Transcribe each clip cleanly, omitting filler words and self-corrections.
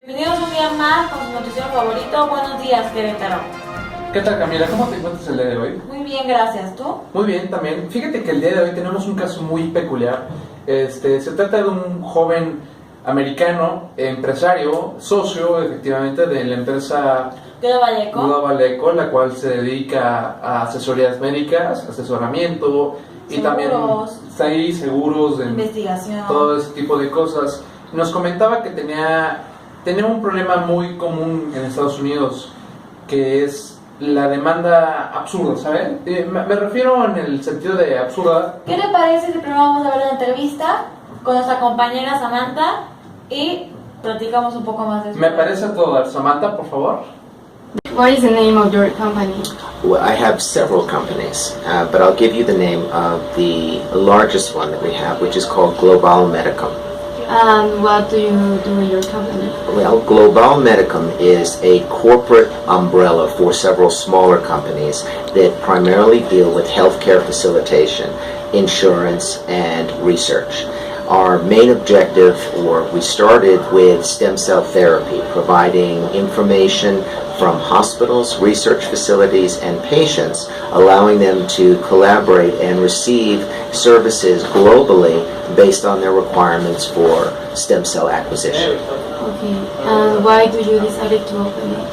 Bienvenidos un día más con su noticiero favorito. Buenos días, Querétaro. ¿Qué tal, Camila? ¿Cómo te encuentras el día de hoy? Muy bien, gracias. ¿Tú? Muy bien, también. Fíjate que el día de hoy tenemos un caso muy peculiar. Se trata de un joven americano, empresario, socio, efectivamente, de la empresa Global Eco, la cual se dedica a asesorías médicas, asesoramiento y también está ahí seguros, investigación, todo ese tipo de cosas. Nos comentaba que tenía un problema muy común en Estados Unidos, que es la demanda absurda, ¿sabes? Me refiero en el sentido de absurda. ¿Qué te parece si primero vamos a ver la entrevista con nuestra compañera Samantha y platicamos un poco más de eso? Me parece todo. Samantha, por favor. What is the name of your company? Well, I have several companies, but I'll give you the name of the largest one that we have, which is called Global Medicum. And what do you do in your company? Well, Global Medicum is a corporate umbrella for several smaller companies that primarily deal with healthcare facilitation, insurance, and research. Our main objective, or we started with stem cell therapy, providing information from hospitals, research facilities, and patients, allowing them to collaborate and receive services globally based on their requirements for stem cell acquisition. Okay, and why do you decide to open it?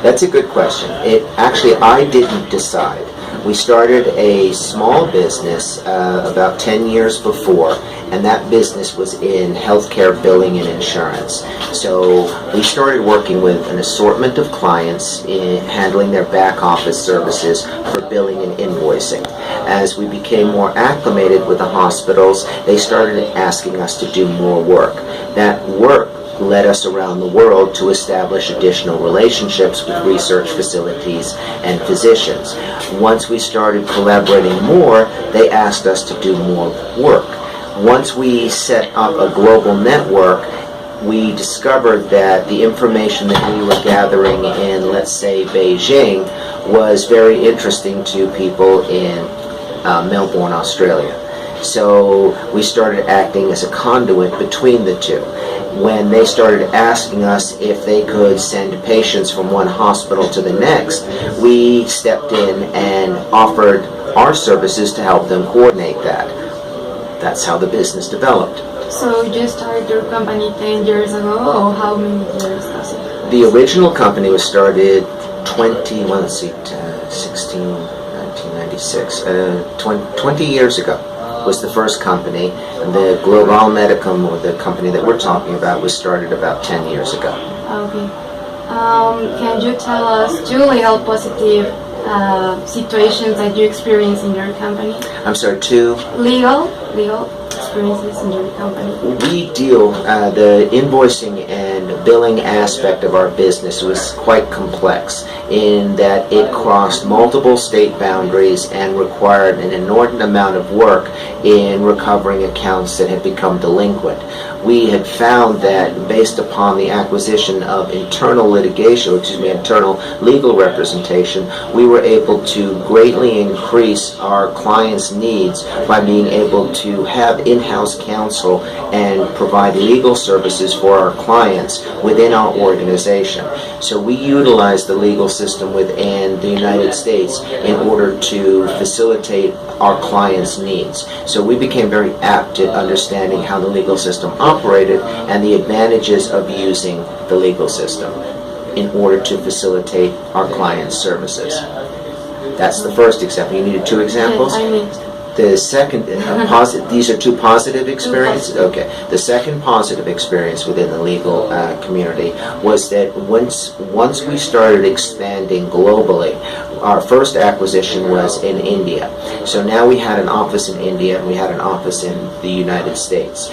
That's a good question. Actually, I didn't decide. We started a small business about 10 years before, and that business was in healthcare billing and insurance. So we started working with an assortment of clients in handling their back office services for billing and invoicing. As we became more acclimated with the hospitals, they started asking us to do more work. That work led us around the world to establish additional relationships with research facilities and physicians. Once we started collaborating more, they asked us to do more work. Once we set up a global network, we discovered that the information that we were gathering in, let's say, Beijing, was very interesting to people in Melbourne, Australia. So we started acting as a conduit between the two. When they started asking us if they could send patients from one hospital to the next, we stepped in and offered our services to help them coordinate that. That's how the business developed. So you started your company 10 years ago, or how many years has it? The original company was started 20 years ago. Was the first company, and the Global Medicum, or the company that we're talking about, was started about 10 years ago. Okay. Can you tell us two legal positive situations that you experience in your company? I'm sorry, two? Legal experiences in your company. We deal, the invoicing and billing aspect of our business was quite complex in that it crossed multiple state boundaries and required an inordinate amount of work in recovering accounts that had become delinquent. We had found that based upon the acquisition of internal legal representation, we were able to greatly increase our clients' needs by being able to have in-house counsel and provide legal services for our clients within our organization. So we utilize the legal system within the United States in order to facilitate our clients' needs. So we became very apt at understanding how the legal system operated and the advantages of using the legal system in order to facilitate our clients' services. That's the first example. You needed two examples? I need. The second, these are two positive experiences? Okay. The second positive experience within the legal community was that once we started expanding globally, our first acquisition was in India. So now we had an office in India and we had an office in the United States.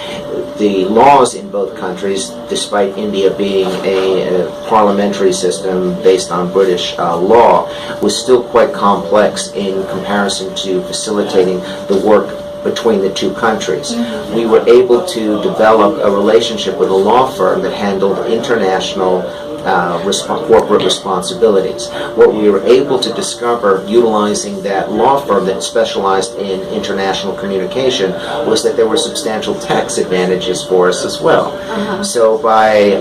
The laws in both countries, despite India being a parliamentary system based on British law, was still quite complex in comparison to facilitating the work between the two countries. Mm-hmm. We were able to develop a relationship with a law firm that handled international corporate responsibilities. What we were able to discover utilizing that law firm that specialized in international communication was that there were substantial tax advantages for us as well. So by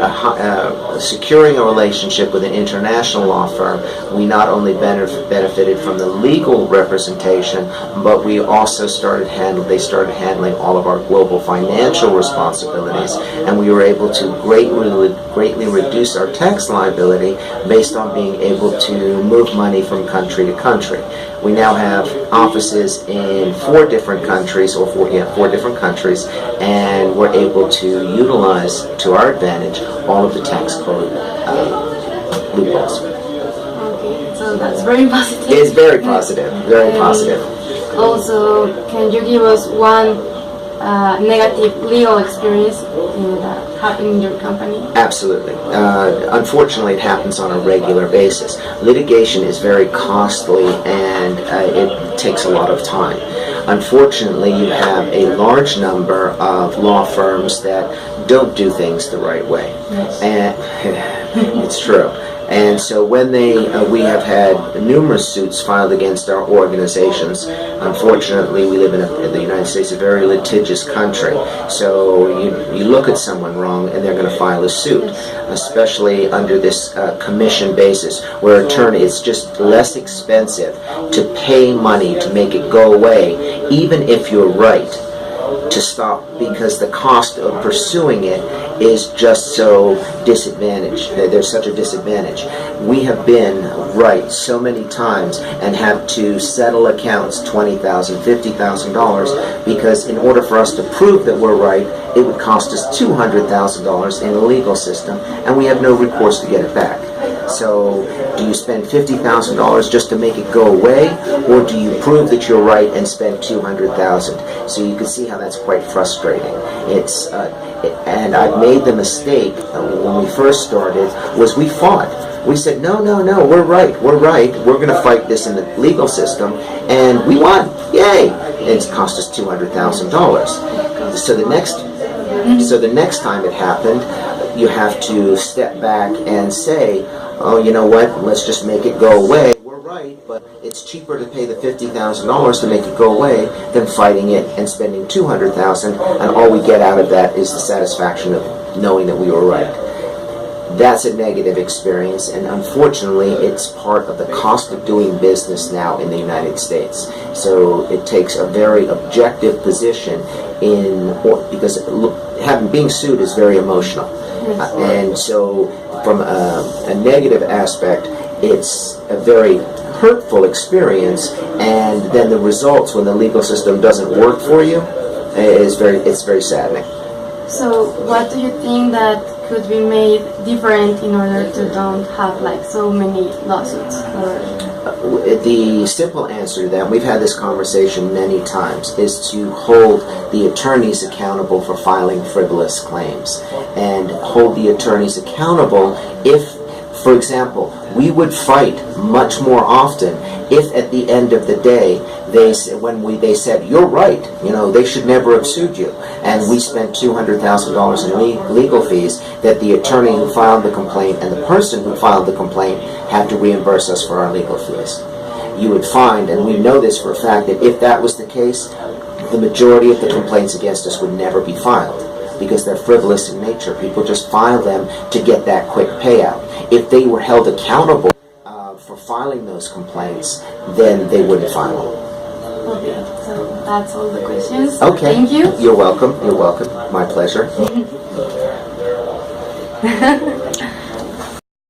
securing a relationship with an international law firm, we not only benefited from the legal representation, but we also started handling all of our global financial responsibilities, and we were able to greatly reduce our tax liability based on being able to move money from country to country. We now have offices in four different countries, and we're able to utilize to our advantage all of the tax code loopholes. Okay, so that's very positive. It's very positive, very positive. Also, can you give us one negative legal experience that happened in your company? Absolutely. Unfortunately, it happens on a regular basis. Litigation is very costly and it takes a lot of time. Unfortunately, you have a large number of law firms that don't do things the right way. Yes. And it's true. And so when we have had numerous suits filed against our organizations. Unfortunately, we live in the United States, a very litigious country. So you look at someone wrong and they're going to file a suit, especially under this commission basis, where it's just less expensive to pay money to make it go away, even if you're right, to stop, because the cost of pursuing it is just so disadvantaged. There's such a disadvantage. We have been right so many times and have to settle accounts $20,000, $50,000, because in order for us to prove that we're right, it would cost us $200,000 in the legal system, and we have no recourse to get it back. So do you spend $50,000 just to make it go away, or do you prove that you're right and spend $200,000? So you can see how that's quite frustrating. And I made the mistake when we first started, was we fought. We said, no, we're right, we're going to fight this in the legal system, and we won, yay! And it's cost us $200,000. So the next time it happened, you have to step back and say, oh, you know what, let's just make it go away. We're right, but it's cheaper to pay the $50,000 to make it go away than fighting it and spending $200,000, and all we get out of that is the satisfaction of knowing that we were right. That's a negative experience, and unfortunately it's part of the cost of doing business now in the United States. So it takes a very objective position because being sued is very emotional. And so from a negative aspect, it's a very hurtful experience, and then the results when the legal system doesn't work for you it's very saddening. So what do you think that could be made different in order to don't have like so many lawsuits? The simple answer to that, we've had this conversation many times, is to hold the attorneys accountable for filing frivolous claims, and hold the attorneys accountable if, for example, we would fight much more often if at the end of the day they said, you're right, they should never have sued you, and we spent $200,000 in legal fees, that the attorney who filed the complaint and the person who filed the complaint had to reimburse us for our legal fees. You would find, and we know this for a fact, that if that was the case, the majority of the complaints against us would never be filed, because they're frivolous in nature. People just file them to get that quick payout. If they were held accountable for filing those complaints, then they wouldn't file them. Okay, so that's all the questions. Okay. Thank you. You're welcome. My pleasure.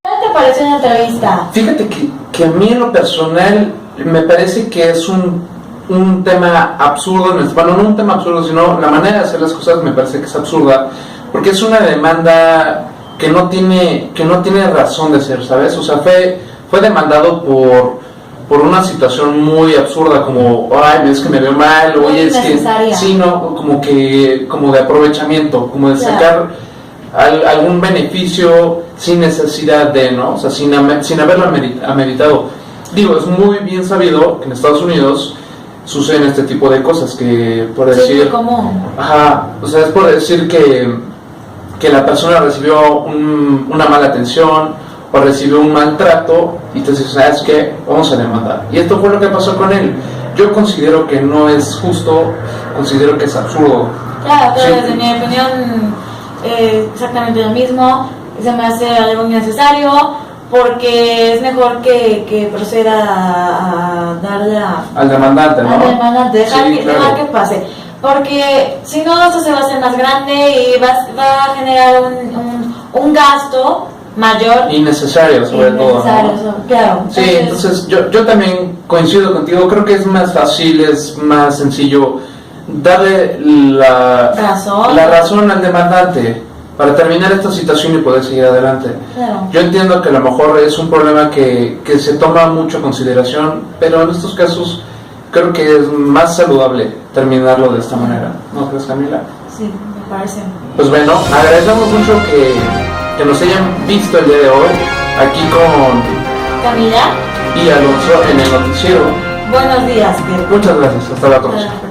¿Qué te pareció la entrevista? Fíjate que a mí en lo personal me parece que es un tema absurdo, bueno, no un tema absurdo, sino la manera de hacer las cosas me parece que es absurda, porque es una demanda que no tiene razón de ser, ¿sabes? O sea, fue demandado por una situación muy absurda, como, ay, es que me veo mal, oye, es que, sí, no, como de aprovechamiento, como de sacar algún beneficio sin necesidad de, ¿no? O sea, sin haberlo ameritado. Digo, es muy bien sabido que en Estados Unidos suceden este tipo de cosas, que por decir, ¿cómo? Ajá, o sea, es por decir que que la persona recibió una mala atención o recibió un maltrato y te dices, ¿sabes qué? Vamos a demandar. Y esto fue lo que pasó con él. Yo considero que no es justo, considero que es absurdo. Claro, pero Sí. desde mi opinión, exactamente lo mismo. Se me hace algo innecesario porque es mejor que proceda a darle Al demandante, ¿no? al demandante, dejar, Sí, dejar claro. que pase. Porque si no, esto se va a hacer más grande y va a generar un gasto mayor. Innecesario, sobre todo, Innecesario, ¿no? claro. Sí, entonces yo también coincido contigo, creo que es más fácil, es más sencillo darle la razón al demandante para terminar esta situación y poder seguir adelante. Claro. Yo entiendo que a lo mejor es un problema que se toma mucho en consideración, pero en estos casos creo que es más saludable terminarlo de esta manera, ¿no crees, Camila? Sí, me parece. Pues bueno, agradecemos mucho que nos hayan visto el día de hoy aquí con Camila, y Alonso en el noticiero. buenos días. Muchas gracias, hasta la próxima. Hasta la próxima.